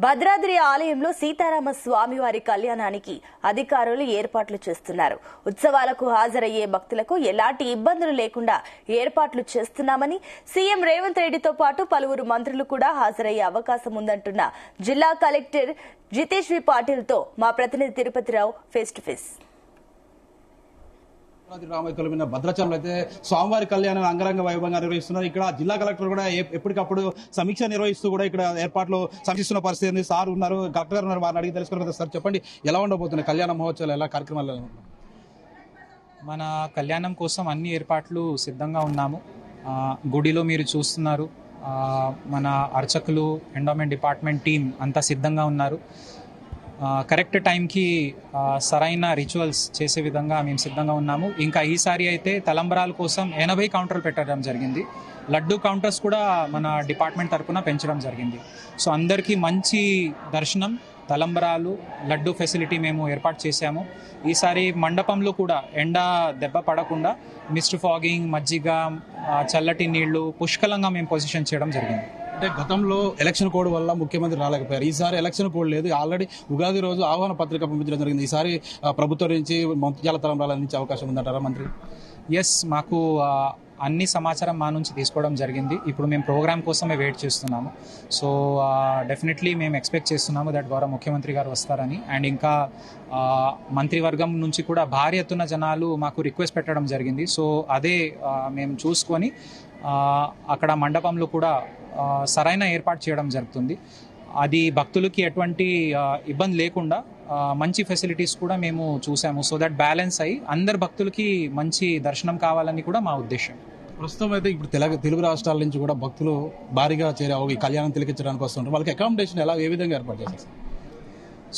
భద్రాద్రి ఆలయంలో సీతారామ స్వామి వారి కళ్యాణానికి అధికారులు ఏర్పాట్లు చేస్తున్నారు. ఉత్సవాలకు హాజరయ్యే భక్తులకు ఎలాంటి ఇబ్బందులు లేకుండా ఏర్పాట్లు చేస్తున్నామని సీఎం రేవంత్ రెడ్డితో పాటు పలువురు మంత్రులు కూడా హాజరయ్యే అవకాశం ఉందంటున్న జిల్లా కలెక్టర్ జితేష్ వి పాటిల్తో మా ప్రతినిధి తిరుపతిరావు ఫేస్ టు ఫేస్. భద్రాచలంలో అయితే స్వామివారి కళ్యాణం అంగరంగ వైభవంగా నిర్వహిస్తున్నారు. ఇక్కడ జిల్లా కలెక్టర్ కూడా ఎప్పటికప్పుడు సమీక్ష నిర్వహిస్తూ కూడా ఇక్కడ ఏర్పాట్లు సమీక్షిస్తున్న పరిస్థితి ఉంది. సార్ ఉన్నారు, కలెక్టర్ గారు ఉన్నారు, వారిని అడిగి తెలుసుకున్నారు కదా. సార్ చెప్పండి, ఎలా ఉండబోతున్నాయి కళ్యాణ మహోత్సవాలు, ఎలా కార్యక్రమాలు? మన కళ్యాణం కోసం అన్ని ఏర్పాట్లు సిద్ధంగా ఉన్నాము. గుడిలో మీరు చూస్తున్నారు, మన అర్చకులు, ఎండోమెంట్ డిపార్ట్మెంట్ టీం అంతా సిద్ధంగా ఉన్నారు. కరెక్ట్ టైంకి సరైన రిచువల్స్ చేసే విధంగా మేము సిద్ధంగా ఉన్నాము. ఇంకా ఈసారి అయితే తలంబరాల కోసం 80 కౌంటర్లు పెట్టడం జరిగింది. లడ్డు కౌంటర్స్ కూడా మన డిపార్ట్మెంట్ తరఫున పెంచడం జరిగింది. సో అందరికీ మంచి దర్శనం, తలంబరాలు, లడ్డు ఫెసిలిటీ మేము ఏర్పాటు చేశాము. ఈసారి మండపంలో కూడా ఎండ దెబ్బ పడకుండా మిస్ట్ ఫాగింగ్, మజ్జిగ, చల్లటి నీళ్లు పుష్కలంగా మేము పొజిషన్ చేయడం జరిగింది. అంటే గతంలో ఎలక్షన్ కోడ్ వల్ల ముఖ్యమంత్రి రాలేకపోయారు. ఈసారి ఎలక్షన్ కోడ్ లేదు, ఆల్రెడీ ఉగాది రోజు ఆహ్వాన పత్రిక పంపించడం జరిగింది. ఈసారి ప్రభుత్వం నుంచి మంత్రిజాల తలంబరాలు అందించే అవకాశం ఉందంటారా మంత్రి? ఎస్, మాకు అన్ని సమాచారం మా నుంచి తీసుకోవడం జరిగింది. ఇప్పుడు మేము ప్రోగ్రామ్ కోసమే వెయిట్ చేస్తున్నాము. సో డెఫినెట్లీ మేము ఎక్స్పెక్ట్ చేస్తున్నాము దట్ గౌరవ ముఖ్యమంత్రి గారు వస్తారని. అండ్ ఇంకా మంత్రివర్గం నుంచి కూడా భారీ ఎత్తున జనాలు మాకు రిక్వెస్ట్ పెట్టడం జరిగింది. సో అదే మేము చూసుకొని అక్కడ మండపంలో కూడా సరైన ఏర్పాటు చేయడం జరుగుతుంది. అది భక్తులకి ఎటువంటి ఇబ్బంది లేకుండా మంచి ఫెసిలిటీస్ కూడా మేము చూసాము. సో దట్ బ్యాలెన్స్ అయ్యి అందరు భక్తులకి మంచి దర్శనం కావాలని కూడా మా ఉద్దేశం. ప్రస్తుతం అయితే ఇప్పుడు తెలుగు రాష్ట్రాల నుంచి కూడా భక్తులు భారీగా చేరే ఈ కళ్యాణం తిలకించడానికి వస్తుంటారు. వాళ్ళకి అకామిడేషన్ ఏ విధంగా ఏర్పాటు చేస్తారు?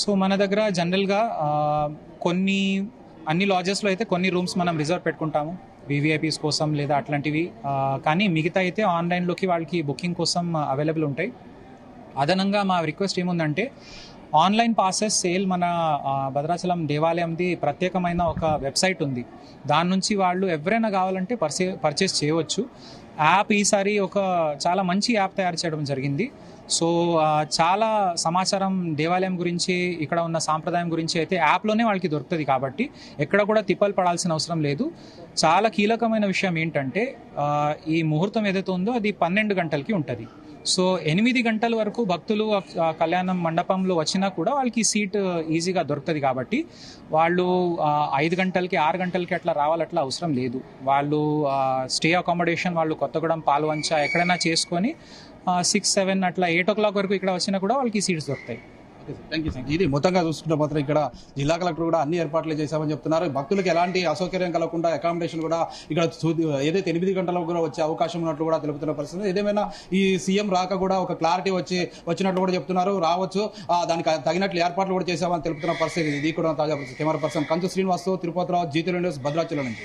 సో మన దగ్గర జనరల్గా అన్ని లాడ్జెస్లో అయితే కొన్ని రూమ్స్ మనం రిజర్వ్ పెట్టుకుంటాము వివిఐపీస్ కోసం లేదా అట్లాంటివి. కానీ మిగతా అయితే ఆన్లైన్లోకి వాళ్ళకి బుకింగ్ కోసం అవైలబుల్ ఉంటాయి. అదనంగా మా రిక్వెస్ట్ ఏముందంటే, ఆన్లైన్ పాసెస్ సేల్ మన భద్రాచలం దేవాలయంది ప్రత్యేకమైన ఒక వెబ్సైట్ ఉంది. దాని నుంచి వాళ్ళు ఎవరైనా కావాలంటే పర్చేస్ చేయవచ్చు. యాప్ ఈసారి ఒక చాలా మంచి యాప్ తయారు చేయడం జరిగింది. సో చాలా సమాచారం దేవాలయం గురించి, ఇక్కడ ఉన్న సాంప్రదాయం గురించి అయితే యాప్లోనే వాళ్ళకి దొరుకుతుంది. కాబట్టి ఎక్కడ కూడా తిప్పలు పడాల్సిన అవసరం లేదు. చాలా కీలకమైన విషయం ఏంటంటే, ఈ ముహూర్తం ఏదైతే ఉందో అది 12 గంటలకి ఉంటుంది. సో 8 గంటల వరకు భక్తులు కళ్యాణం మండపంలో వచ్చినా కూడా వాళ్ళకి సీట్ ఈజీగా దొరుకుతుంది. కాబట్టి వాళ్ళు 5 గంటలకి 6 గంటలకి అట్లా రావాలట్లా అవసరం లేదు. వాళ్ళు స్టే అకామిడేషన్ వాళ్ళు కొత్తగూడెం, పాల్వంచ ఎక్కడైనా చేసుకొని 6, 7 అట్లా 8 o'clock వరకు ఇక్కడ వచ్చినా కూడా వాళ్ళకి సీట్స్ దొరుకుతాయి. ఇది మొత్తంగా చూసుకుంటే మాత్రం ఇక్కడ జిల్లా కలెక్టర్ కూడా అన్ని ఏర్పాట్లు చేశామని చెప్తున్నారు. భక్తులకు ఎలాంటి అసౌకర్యం కలగకుండా అకామిడేషన్ కూడా ఇక్కడ ఏదైతే 8 గంటలకు కూడా వచ్చే అవకాశం ఉన్నట్లు కూడా తెలుపుతున్న పరిస్థితి. ఏదేమైనా ఈ సీఎం రాక కూడా ఒక క్లారిటీ వచ్చినట్లు కూడా చెప్తున్నారు. రావచ్చు, దానికి తగినట్లు ఏర్పాట్లు కూడా చేశామని తెలుపుతున్న పరిస్థితి. ఇది కూడా తాజా పరిస్థితి. కెమెరా పర్సన్ కంచు శ్రీనివాస్, తిరుపతిరావు, జీటీ న్యూస్, భద్రాచలం నుంచి.